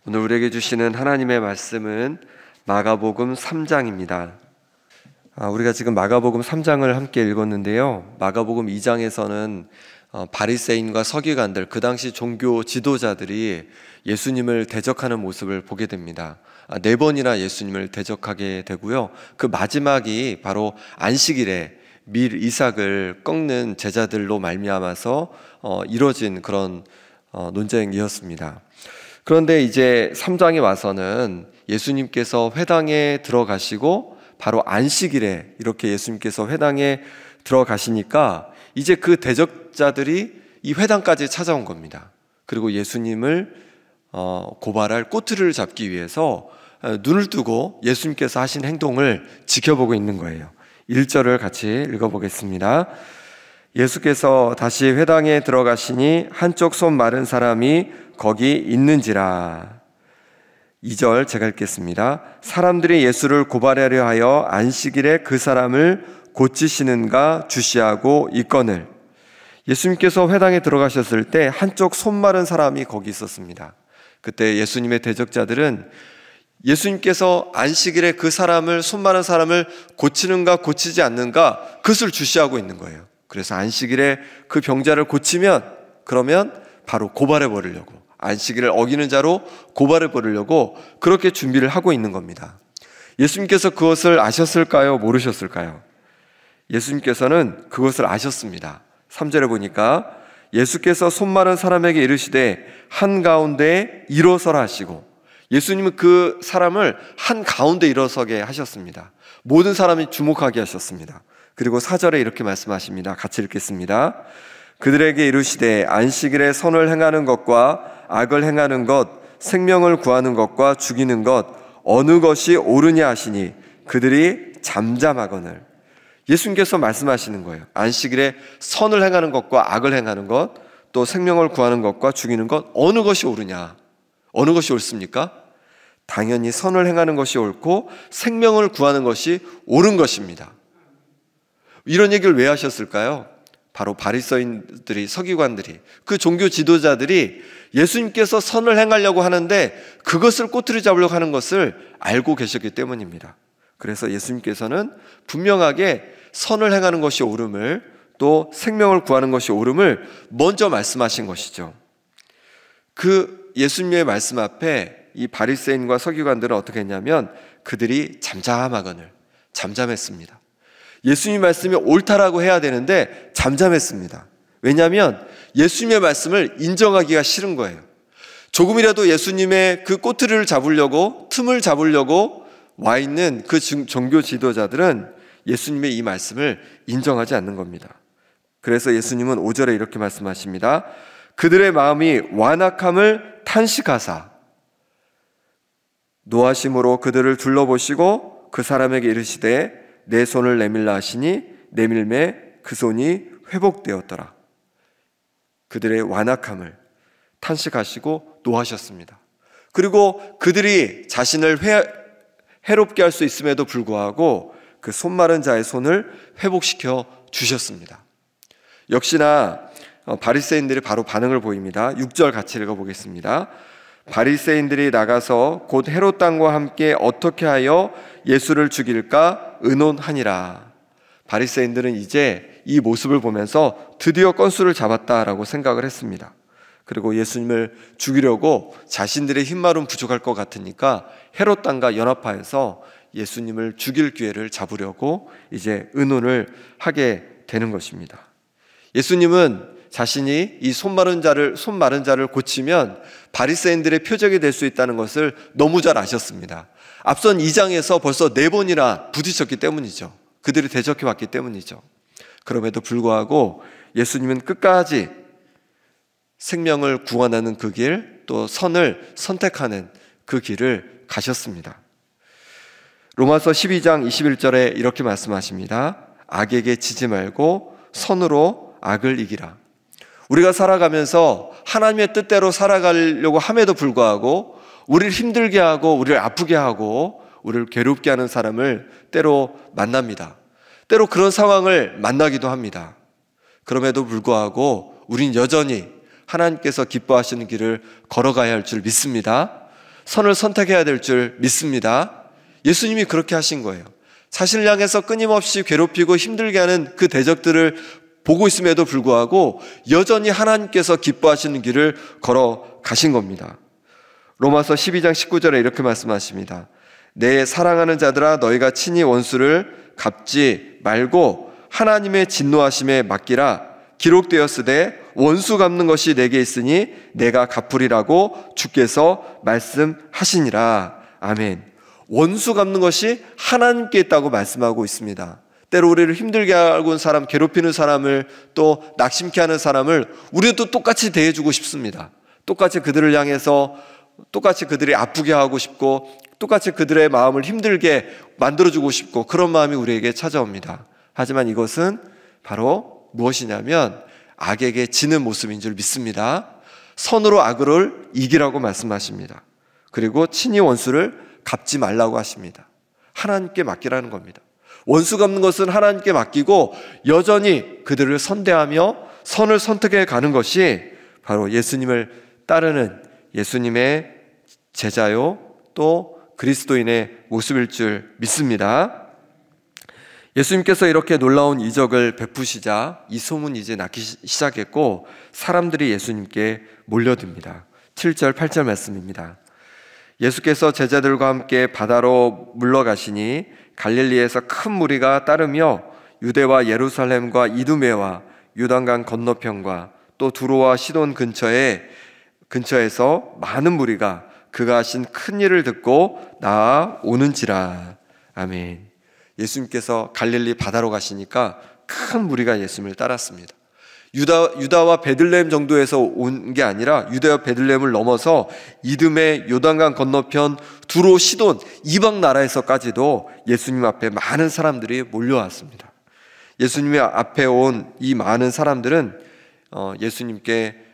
오늘 우리에게 주시는 하나님의 말씀은 마가복음 3장입니다. 우리가 지금 마가복음 3장을 함께 읽었는데요, 마가복음 2장에서는 바리새인과 서기관들, 그 당시 종교 지도자들이 예수님을 대적하는 모습을 보게 됩니다. 4번이나 예수님을 대적하게 되고요, 그 마지막이 바로 안식일에 밀 이삭을 꺾는 제자들로 말미암아서 이뤄진 그런 논쟁이었습니다. 그런데 이제 3장에 와서는 예수님께서 회당에 들어가시고 바로 안식일에 이렇게 예수님께서 회당에 들어가시니까 이제 그 대적자들이 이 회당까지 찾아온 겁니다. 그리고 예수님을 고발할 꼬투리를 잡기 위해서 눈을 뜨고 예수님께서 하신 행동을 지켜보고 있는 거예요. 1절을 같이 읽어보겠습니다. 예수께서 다시 회당에 들어가시니 한쪽 손 마른 사람이 거기 있는지라. 2절 제가 읽겠습니다. 사람들이 예수를 고발하려 하여 안식일에 그 사람을 고치시는가 주시하고 있거늘. 예수님께서 회당에 들어가셨을 때 한쪽 손 마른 사람이 거기 있었습니다. 그때 예수님의 대적자들은 예수님께서 안식일에 그 사람을, 손 마른 사람을 고치는가 고치지 않는가 그것을 주시하고 있는 거예요. 그래서 안식일에 그 병자를 고치면 그러면 바로 고발해 버리려고, 안식일을 어기는 자로 고발해 버리려고 그렇게 준비를 하고 있는 겁니다. 예수님께서 그것을 아셨을까요? 모르셨을까요? 예수님께서는 그것을 아셨습니다. 3절에 보니까 예수께서 손 마른 사람에게 이르시되 한가운데에 일어서라 하시고, 예수님은 그 사람을 한가운데 일어서게 하셨습니다. 모든 사람이 주목하게 하셨습니다. 그리고 4절에 이렇게 말씀하십니다. 같이 읽겠습니다. 그들에게 이르시되 안식일에 선을 행하는 것과 악을 행하는 것, 생명을 구하는 것과 죽이는 것 어느 것이 옳으냐 하시니 그들이 잠잠하거늘. 예수님께서 말씀하시는 거예요. 안식일에 선을 행하는 것과 악을 행하는 것, 또 생명을 구하는 것과 죽이는 것 어느 것이 옳으냐? 어느 것이 옳습니까? 당연히 선을 행하는 것이 옳고 생명을 구하는 것이 옳은 것입니다. 이런 얘기를 왜 하셨을까요? 바로 바리새인들이, 서기관들이, 그 종교 지도자들이 예수님께서 선을 행하려고 하는데 그것을 꼬투리 잡으려고 하는 것을 알고 계셨기 때문입니다. 그래서 예수님께서는 분명하게 선을 행하는 것이 옳음을, 또 생명을 구하는 것이 옳음을 먼저 말씀하신 것이죠. 그 예수님의 말씀 앞에 이 바리새인과 서기관들은 어떻게 했냐면 그들이 잠잠했습니다. 예수님 말씀이 옳다라고 해야 되는데 잠잠했습니다. 왜냐하면 예수님의 말씀을 인정하기가 싫은 거예요. 조금이라도 예수님의 그 꼬투리를 잡으려고, 틈을 잡으려고 와 있는 그 종교 지도자들은 예수님의 이 말씀을 인정하지 않는 겁니다. 그래서 예수님은 5절에 이렇게 말씀하십니다. 그들의 마음이 완악함을 탄식하사 노하심으로 그들을 둘러보시고 그 사람에게 이르시되 내 손을 내밀라 하시니 내밀매 그 손이 회복되었더라. 그들의 완악함을 탄식하시고 노하셨습니다. 그리고 그들이 자신을 해롭게 할 수 있음에도 불구하고 그 손 마른 자의 손을 회복시켜 주셨습니다. 역시나 바리새인들이 바로 반응을 보입니다. 6절 같이 읽어보겠습니다. 바리새인들이 나가서 곧 헤롯 왕과 함께 어떻게 하여 예수를 죽일까 의논하니라. 바리새인들은 이제 이 모습을 보면서 드디어 건수를 잡았다라고 생각을 했습니다. 그리고 예수님을 죽이려고 자신들의 힘만은 부족할 것 같으니까 헤롯 왕과 연합하여서 예수님을 죽일 기회를 잡으려고 이제 의논을 하게 되는 것입니다. 예수님은 자신이 이 손 마른 자를 고치면 바리새인들의 표적이 될 수 있다는 것을 너무 잘 아셨습니다. 앞선 2장에서 벌써 4번이나 부딪혔기 때문이죠. 그들이 대적해 왔기 때문이죠. 그럼에도 불구하고 예수님은 끝까지 생명을 구원하는 그 길, 또 선을 선택하는 그 길을 가셨습니다. 로마서 12장 21절에 이렇게 말씀하십니다. 악에게 지지 말고 선으로 악을 이기라. 우리가 살아가면서 하나님의 뜻대로 살아가려고 함에도 불구하고 우리를 힘들게 하고 우리를 아프게 하고 우리를 괴롭게 하는 사람을 때로 만납니다. 때로 그런 상황을 만나기도 합니다. 그럼에도 불구하고 우린 여전히 하나님께서 기뻐하시는 길을 걸어가야 할 줄 믿습니다. 선을 선택해야 될 줄 믿습니다. 예수님이 그렇게 하신 거예요. 자신을 향해서 끊임없이 괴롭히고 힘들게 하는 그 대적들을 보고 있음에도 불구하고 여전히 하나님께서 기뻐하시는 길을 걸어가신 겁니다. 로마서 12장 19절에 이렇게 말씀하십니다. 내 사랑하는 자들아 너희가 친히 원수를 갚지 말고 하나님의 진노하심에 맡기라. 기록되었으되 원수 갚는 것이 내게 있으니 내가 갚으리라고 주께서 말씀하시니라. 아멘. 원수 갚는 것이 하나님께 있다고 말씀하고 있습니다. 때로 우리를 힘들게 하고 있는 사람, 괴롭히는 사람을, 또 낙심케 하는 사람을 우리도 똑같이 대해주고 싶습니다. 똑같이 그들을 향해서 똑같이 그들이 아프게 하고 싶고 똑같이 그들의 마음을 힘들게 만들어주고 싶고 그런 마음이 우리에게 찾아옵니다. 하지만 이것은 바로 무엇이냐면 악에게 지는 모습인 줄 믿습니다. 선으로 악을 이기라고 말씀하십니다. 그리고 친히 원수를 갚지 말라고 하십니다. 하나님께 맡기라는 겁니다. 원수 갚는 것은 하나님께 맡기고 여전히 그들을 선대하며 선을 선택해 가는 것이 바로 예수님을 따르는 예수님의 제자요 또 그리스도인의 모습일 줄 믿습니다. 예수님께서 이렇게 놀라운 이적을 베푸시자 이 소문이 이제 나기 시작했고 사람들이 예수님께 몰려듭니다. 7절 8절 말씀입니다. 예수께서 제자들과 함께 바다로 물러가시니 갈릴리에서 큰 무리가 따르며 유대와 예루살렘과 이두메와 요단강 건너편과 또 두로와 시돈 근처에서 많은 무리가 그가 하신 큰 일을 듣고 나아오는지라. 아멘. 예수님께서 갈릴리 바다로 가시니까 큰 무리가 예수님을 따랐습니다. 유다와 베들레헴 정도에서 온 게 아니라 유다와 베들레헴을 넘어서 이두메, 요단강 건너편, 두로, 시돈 이방 나라에서까지도 예수님 앞에 많은 사람들이 몰려왔습니다. 예수님의 앞에 온 이 많은 사람들은 예수님께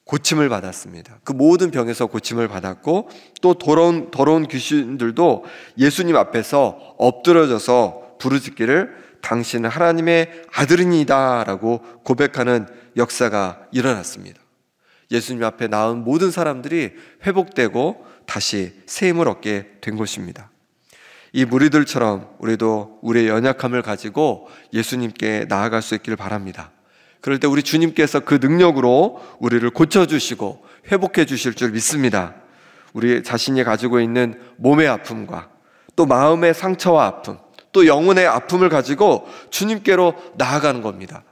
고침을 받았습니다. 그 모든 병에서 고침을 받았고 또 더러운 귀신들도 예수님 앞에서 엎드려져서 부르짖기를 당신은 하나님의 아들이니다 라고 고백하는 역사가 일어났습니다. 예수님 앞에 나온 모든 사람들이 회복되고 다시 새 힘을 얻게 된 것입니다. 이 무리들처럼 우리도 우리의 연약함을 가지고 예수님께 나아갈 수 있기를 바랍니다. 그럴 때 우리 주님께서 그 능력으로 우리를 고쳐주시고 회복해 주실 줄 믿습니다. 우리 자신이 가지고 있는 몸의 아픔과 또 마음의 상처와 아픔, 또 영혼의 아픔을 가지고 주님께로 나아가는 겁니다.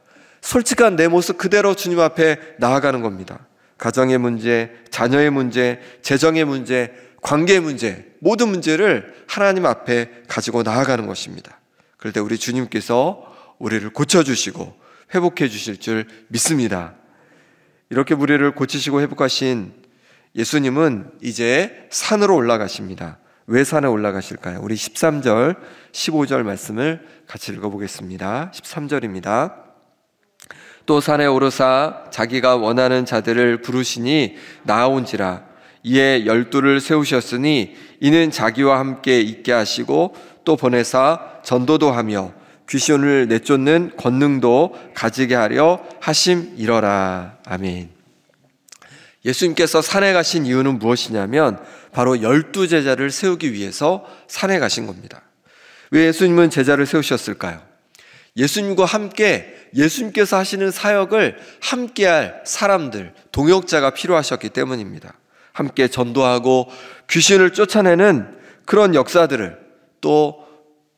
솔직한 내 모습 그대로 주님 앞에 나아가는 겁니다. 가정의 문제, 자녀의 문제, 재정의 문제, 관계의 문제, 모든 문제를 하나님 앞에 가지고 나아가는 것입니다. 그럴 때 우리 주님께서 우리를 고쳐주시고 회복해 주실 줄 믿습니다. 이렇게 우리를 고치시고 회복하신 예수님은 이제 산으로 올라가십니다. 왜 산에 올라가실까요? 우리 13절, 15절 말씀을 같이 읽어보겠습니다. 13절입니다. 또 산에 오르사 자기가 원하는 자들을 부르시니 나아온지라. 이에 12를 세우셨으니 이는 자기와 함께 있게 하시고 또 보내사 전도도 하며 귀신을 내쫓는 권능도 가지게 하려 하심이러라. 아멘. 예수님께서 산에 가신 이유는 무엇이냐면 바로 12제자를 세우기 위해서 산에 가신 겁니다. 왜 예수님은 제자를 세우셨을까요? 예수님과 함께 예수님께서 하시는 사역을 함께할 사람들, 동역자가 필요하셨기 때문입니다. 함께 전도하고 귀신을 쫓아내는 그런 역사들을 또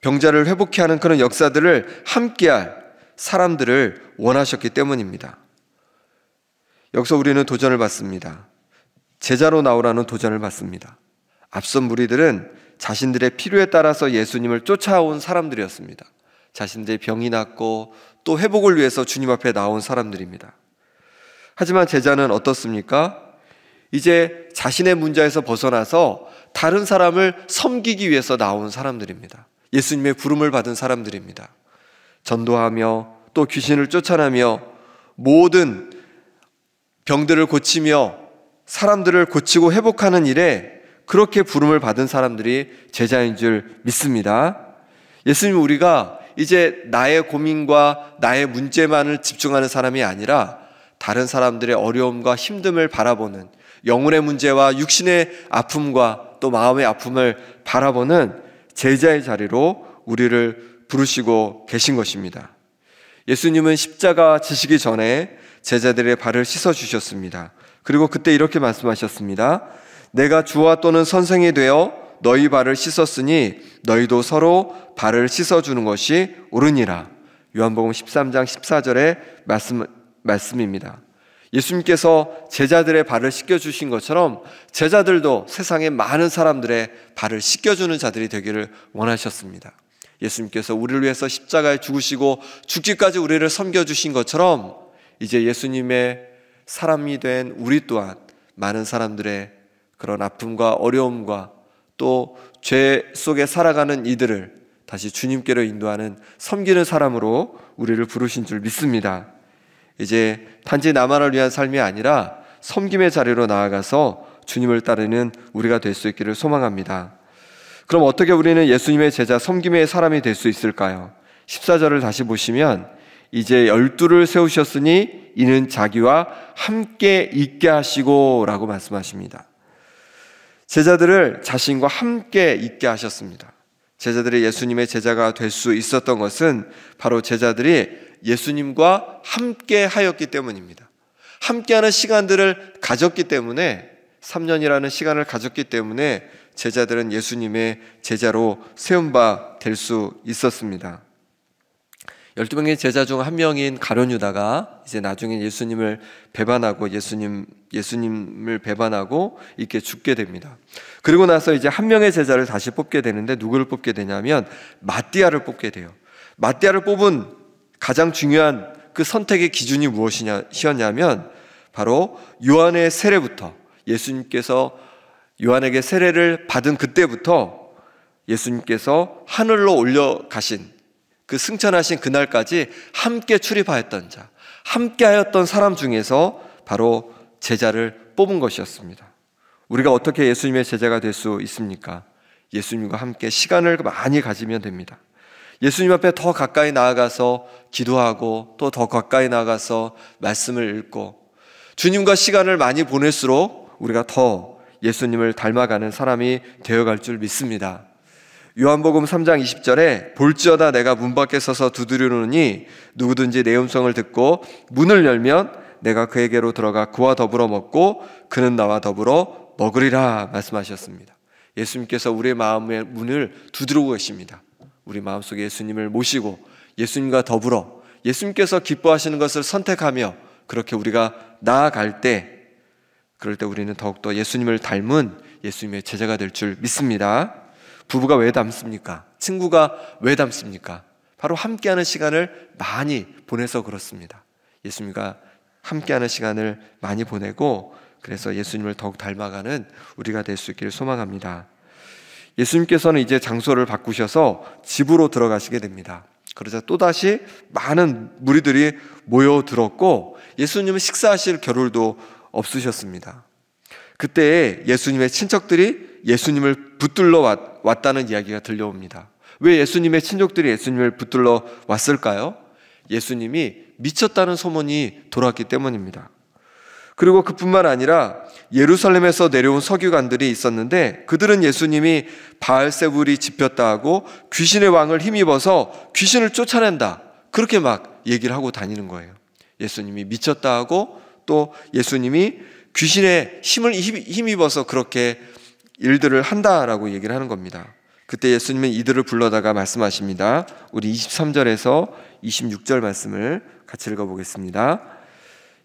병자를 회복케 하는 그런 역사들을 함께할 사람들을 원하셨기 때문입니다. 여기서 우리는 도전을 받습니다. 제자로 나오라는 도전을 받습니다. 앞선 무리들은 자신들의 필요에 따라서 예수님을 쫓아온 사람들이었습니다. 자신들의 병이 낫고 또 회복을 위해서 주님 앞에 나온 사람들입니다. 하지만 제자는 어떻습니까? 이제 자신의 문제에서 벗어나서 다른 사람을 섬기기 위해서 나온 사람들입니다. 예수님의 부름을 받은 사람들입니다. 전도하며 또 귀신을 쫓아내며 모든 병들을 고치며 사람들을 고치고 회복하는 일에 그렇게 부름을 받은 사람들이 제자인 줄 믿습니다. 예수님, 우리가 이제 나의 고민과 나의 문제만을 집중하는 사람이 아니라 다른 사람들의 어려움과 힘듦을 바라보는 영혼의 문제와 육신의 아픔과 또 또 마음의 아픔을 바라보는 제자의 자리로 우리를 부르시고 계신 것입니다. 예수님은 십자가 지시기 전에 제자들의 발을 씻어 주셨습니다. 그리고 그때 이렇게 말씀하셨습니다. 내가 주와 또는 선생이 되어 너희 발을 씻었으니 너희도 서로 발을 씻어주는 것이 옳으니라. 요한복음 13장 14절의 말씀입니다. 예수님께서 제자들의 발을 씻겨주신 것처럼 제자들도 세상의 많은 사람들의 발을 씻겨주는 자들이 되기를 원하셨습니다. 예수님께서 우리를 위해서 십자가에 죽으시고 죽기까지 우리를 섬겨주신 것처럼 이제 예수님의 사람이 된 우리 또한 많은 사람들의 그런 아픔과 어려움과 또 죄 속에 살아가는 이들을 다시 주님께로 인도하는 섬기는 사람으로 우리를 부르신 줄 믿습니다. 이제 단지 나만을 위한 삶이 아니라 섬김의 자리로 나아가서 주님을 따르는 우리가 될 수 있기를 소망합니다. 그럼 어떻게 우리는 예수님의 제자 섬김의 사람이 될 수 있을까요? 14절을 다시 보시면 이제 12를 세우셨으니 이는 자기와 함께 있게 하시고 라고 말씀하십니다. 제자들을 자신과 함께 있게 하셨습니다. 제자들이 예수님의 제자가 될 수 있었던 것은 바로 제자들이 예수님과 함께 하였기 때문입니다. 함께하는 시간들을 가졌기 때문에 3년이라는 시간을 가졌기 때문에 제자들은 예수님의 제자로 세운 바 될 수 있었습니다. 12명의 제자 중 한 명인 가룟 유다가 이제 나중에 예수님을 배반하고 예수님을 배반하고 이렇게 죽게 됩니다. 그리고 나서 이제 한 명의 제자를 다시 뽑게 되는데 누구를 뽑게 되냐면 마띠아를 뽑게 돼요. 마띠아를 뽑은 가장 중요한 그 선택의 기준이 무엇이었냐면 바로 요한의 세례부터 예수님께서 요한에게 세례를 받은 그때부터 예수님께서 하늘로 올려가신 그 승천하신 그날까지 함께 출입하였던 자, 함께 하였던 사람 중에서 바로 제자를 뽑은 것이었습니다. 우리가 어떻게 예수님의 제자가 될 수 있습니까? 예수님과 함께 시간을 많이 가지면 됩니다. 예수님 앞에 더 가까이 나아가서 기도하고 또 더 가까이 나아가서 말씀을 읽고 주님과 시간을 많이 보낼수록 우리가 더 예수님을 닮아가는 사람이 되어갈 줄 믿습니다. 요한복음 3장 20절에 볼지어다 내가 문 밖에 서서 두드리노니 누구든지 내 음성을 듣고 문을 열면 내가 그에게로 들어가 그와 더불어 먹고 그는 나와 더불어 먹으리라 말씀하셨습니다. 예수님께서 우리의 마음의 문을 두드리고 계십니다. 우리 마음속에 예수님을 모시고 예수님과 더불어 예수님께서 기뻐하시는 것을 선택하며 그렇게 우리가 나아갈 때 그럴 때 우리는 더욱더 예수님을 닮은 예수님의 제자가 될 줄 믿습니다. 부부가 왜 닮습니까? 친구가 왜 닮습니까? 바로 함께하는 시간을 많이 보내서 그렇습니다. 예수님과 함께하는 시간을 많이 보내고 그래서 예수님을 더욱 닮아가는 우리가 될 수 있기를 소망합니다. 예수님께서는 이제 장소를 바꾸셔서 집으로 들어가시게 됩니다. 그러자 또다시 많은 무리들이 모여들었고 예수님은 식사하실 겨를도 없으셨습니다. 그때 예수님의 친척들이 예수님을 붙들러 왔다는 이야기가 들려옵니다. 왜 예수님의 친족들이 예수님을 붙들러 왔을까요? 예수님이 미쳤다는 소문이 돌았기 때문입니다. 그리고 그뿐만 아니라 예루살렘에서 내려온 서기관들이 있었는데 그들은 예수님이 바알세불이 집혔다 하고 귀신의 왕을 힘입어서 귀신을 쫓아낸다 그렇게 막 얘기를 하고 다니는 거예요. 예수님이 미쳤다 하고 또 예수님이 귀신의 힘을 힘입어서 그렇게 일들을 한다라고 얘기를 하는 겁니다. 그때 예수님은 이들을 불러다가 말씀하십니다. 우리 23절에서 26절 말씀을 같이 읽어보겠습니다.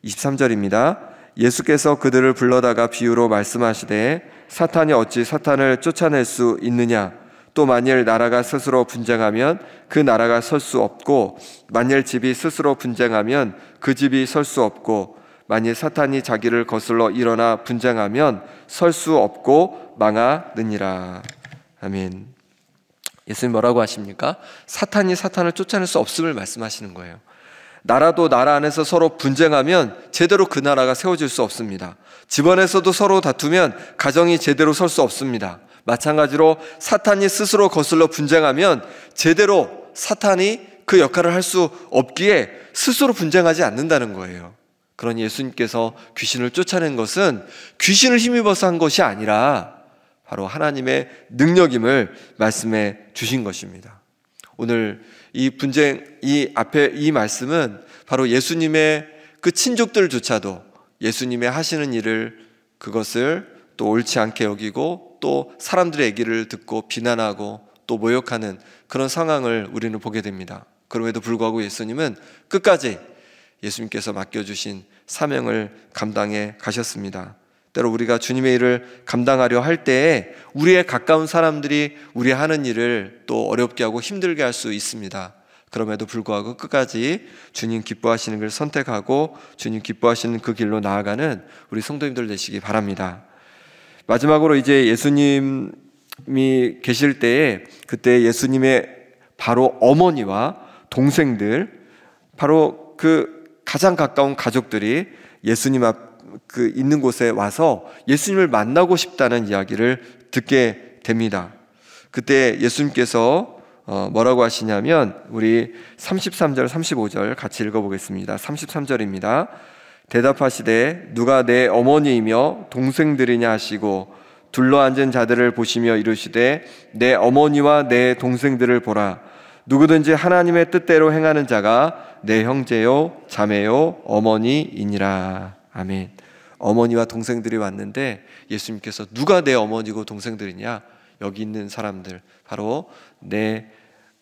23절입니다. 예수께서 그들을 불러다가 비유로 말씀하시되 사탄이 어찌 사탄을 쫓아낼 수 있느냐? 또 만일 나라가 스스로 분쟁하면 그 나라가 설 수 없고 만일 집이 스스로 분쟁하면 그 집이 설 수 없고 만일 사탄이 자기를 거슬러 일어나 분쟁하면 설 수 없고 망하느니라. 아멘. 예수님 뭐라고 하십니까? 사탄이 사탄을 쫓아낼 수 없음을 말씀하시는 거예요. 나라도 나라 안에서 서로 분쟁하면 제대로 그 나라가 세워질 수 없습니다. 집안에서도 서로 다투면 가정이 제대로 설 수 없습니다. 마찬가지로 사탄이 스스로 거슬러 분쟁하면 제대로 사탄이 그 역할을 할 수 없기에 스스로 분쟁하지 않는다는 거예요. 그러니 예수님께서 귀신을 쫓아낸 것은 귀신을 힘입어서 한 것이 아니라 바로 하나님의 능력임을 말씀해 주신 것입니다. 오늘 이 앞에 이 말씀은 바로 예수님의 그 친족들조차도 예수님의 하시는 일을, 그것을 또 옳지 않게 여기고 또 사람들의 얘기를 듣고 비난하고 또 모욕하는 그런 상황을 우리는 보게 됩니다. 그럼에도 불구하고 예수님은 끝까지 예수님께서 맡겨주신 사명을 감당해 가셨습니다. 때로 우리가 주님의 일을 감당하려 할 때에 우리의 가까운 사람들이 우리 하는 일을 또 어렵게 하고 힘들게 할 수 있습니다. 그럼에도 불구하고 끝까지 주님 기뻐하시는 걸 선택하고 주님 기뻐하시는 그 길로 나아가는 우리 성도님들 되시기 바랍니다. 마지막으로 이제 예수님이 계실 때에 그때 예수님의 바로 어머니와 동생들, 바로 그 가장 가까운 가족들이 예수님 앞 그 있는 곳에 와서 예수님을 만나고 싶다는 이야기를 듣게 됩니다. 그때 예수님께서 뭐라고 하시냐면 우리 33절 35절 같이 읽어보겠습니다. 33절입니다. 대답하시되 누가 내 어머니이며 동생들이냐 하시고 둘러앉은 자들을 보시며 이르시되 내 어머니와 내 동생들을 보라. 누구든지 하나님의 뜻대로 행하는 자가 내 형제요 자매요 어머니이니라. 아멘. 어머니와 동생들이 왔는데 예수님께서 누가 내 어머니고 동생들이냐? 여기 있는 사람들, 바로 내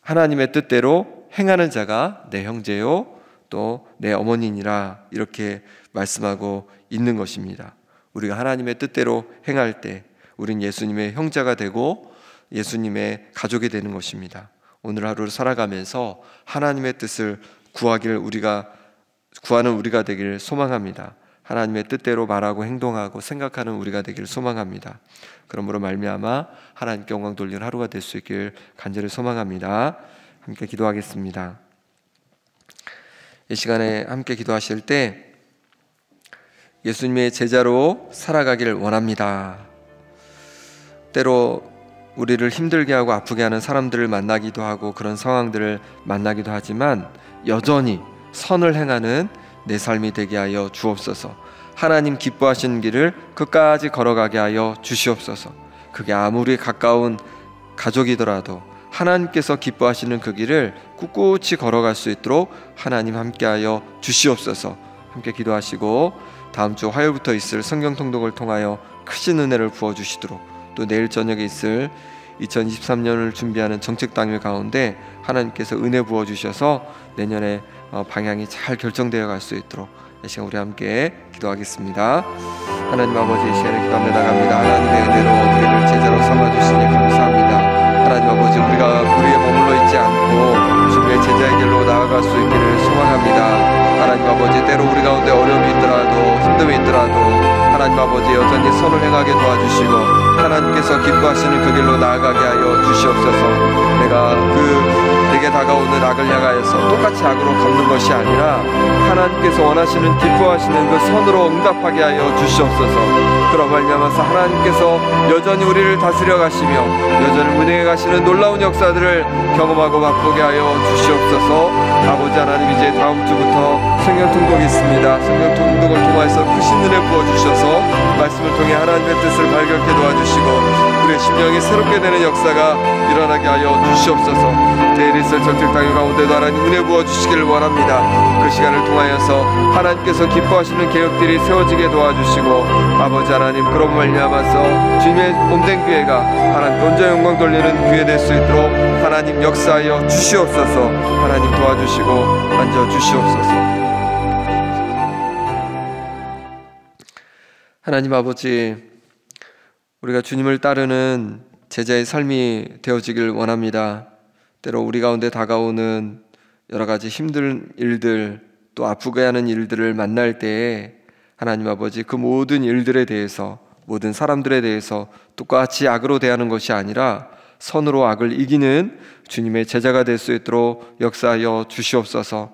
하나님의 뜻대로 행하는 자가 내 형제요 또 내 어머니니라, 이렇게 말씀하고 있는 것입니다. 우리가 하나님의 뜻대로 행할 때 우린 예수님의 형제가 되고 예수님의 가족이 되는 것입니다. 오늘 하루를 살아가면서 하나님의 뜻을 구하는 우리가 되기를 소망합니다. 하나님의 뜻대로 말하고 행동하고 생각하는 우리가 되기를 소망합니다. 그러므로 말미암아 하나님께 영광 돌리는 하루가 될 수 있길 간절히 소망합니다. 함께 기도하겠습니다. 이 시간에 함께 기도하실 때 예수님의 제자로 살아가기를 원합니다. 때로 우리를 힘들게 하고 아프게 하는 사람들을 만나기도 하고 그런 상황들을 만나기도 하지만 여전히 선을 행하는 내 삶이 되게 하여 주옵소서. 하나님 기뻐하시는 길을 끝까지 걸어가게 하여 주시옵소서. 그게 아무리 가까운 가족이더라도 하나님께서 기뻐하시는 그 길을 꿋꿋이 걸어갈 수 있도록 하나님 함께하여 주시옵소서. 함께 기도하시고 다음 주 화요일부터 있을 성경 통독을 통하여 크신 은혜를 부어주시도록, 또 내일 저녁에 있을 2023년을 준비하는 정책 당일 가운데 하나님께서 은혜 부어주셔서 내년에 방향이 잘 결정되어 갈 수 있도록 이 시간 우리 함께 기도하겠습니다. 하나님 아버지, 이 시간에 기도하며 나갑니다. 하나님의 은혜로 우리를 제자로 삼아주시니 감사합니다. 하나님 아버지, 우리가 우리에 머물러 있지 않고 주님의 제자의 길로 나아갈 수 있기를 소망합니다. 하나님 아버지, 때로 우리 가운데 어려움이 있더라도 힘듦이 있더라도 하나님 아버지 여전히 선을 행하게 도와주시고 하나님께서 기뻐하시는 그 길로 나아가게 하여 주시옵소서. 내게 다가오는 악을 향하여서 똑같이 악으로 갚는 것이 아니라 하나님께서 원하시는 기뻐하시는 그 선으로 응답하게 하여 주시옵소서. 그런 말미암아서 하나님께서 여전히 우리를 다스려 가시며 여전히 운행해 가시는 놀라운 역사들을 경험하고 맛보게 하여 주시옵소서. 아버지 하나님, 이제 다음 주부터 성경 통독이 있습니다. 성경 통독을 통해서 크신 은혜 부어주셔서 말씀을 통해 하나님의 뜻을 발견케 도와주시고 우리의 심령이 새롭게 되는 역사가 일어나게 하여 주시옵소서. 내일 있을 정책 당일 가운데도 하나님 은혜 부어주시기를 원합니다. 그 시간을 통하여서 하나님께서 기뻐하시는 계획들이 세워지게 도와주시고 아버지 하나님, 그런 말미암아서 주님의 몸된 교회가 하나님 온전히 영광 돌리는 교회 될 수 있도록 하나님 역사하여 주시옵소서. 하나님 도와주시고 만져주시옵소서. 하나님 아버지, 우리가 주님을 따르는 제자의 삶이 되어지길 원합니다. 때로 우리 가운데 다가오는 여러 가지 힘든 일들, 또 아프게 하는 일들을 만날 때에 하나님 아버지, 그 모든 일들에 대해서, 모든 사람들에 대해서 똑같이 악으로 대하는 것이 아니라 선으로 악을 이기는 주님의 제자가 될 수 있도록 역사하여 주시옵소서.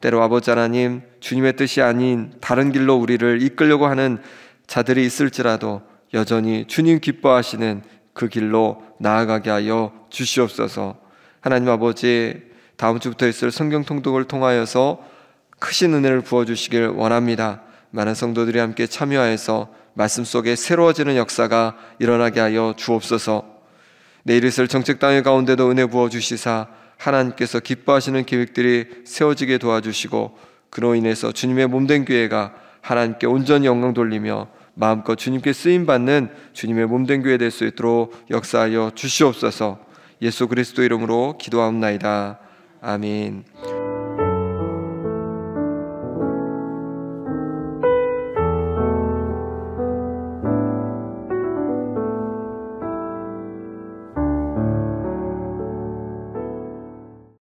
때로 아버지 하나님, 주님의 뜻이 아닌 다른 길로 우리를 이끌려고 하는 자들이 있을지라도 여전히 주님 기뻐하시는 그 길로 나아가게 하여 주시옵소서. 하나님 아버지, 다음 주부터 있을 성경 통독을 통하여서 크신 은혜를 부어주시길 원합니다. 많은 성도들이 함께 참여하여서 말씀 속에 새로워지는 역사가 일어나게 하여 주옵소서. 내일 있을 정책 당일 가운데도 은혜 부어 주시사 하나님께서 기뻐하시는 계획들이 세워지게 도와주시고 그로 인해서 주님의 몸된 교회가 하나님께 온전히 영광 돌리며 마음껏 주님께 쓰임받는 주님의 몸된 교회 될 수 있도록 역사하여 주시옵소서. 예수 그리스도 이름으로 기도하옵나이다. 아멘.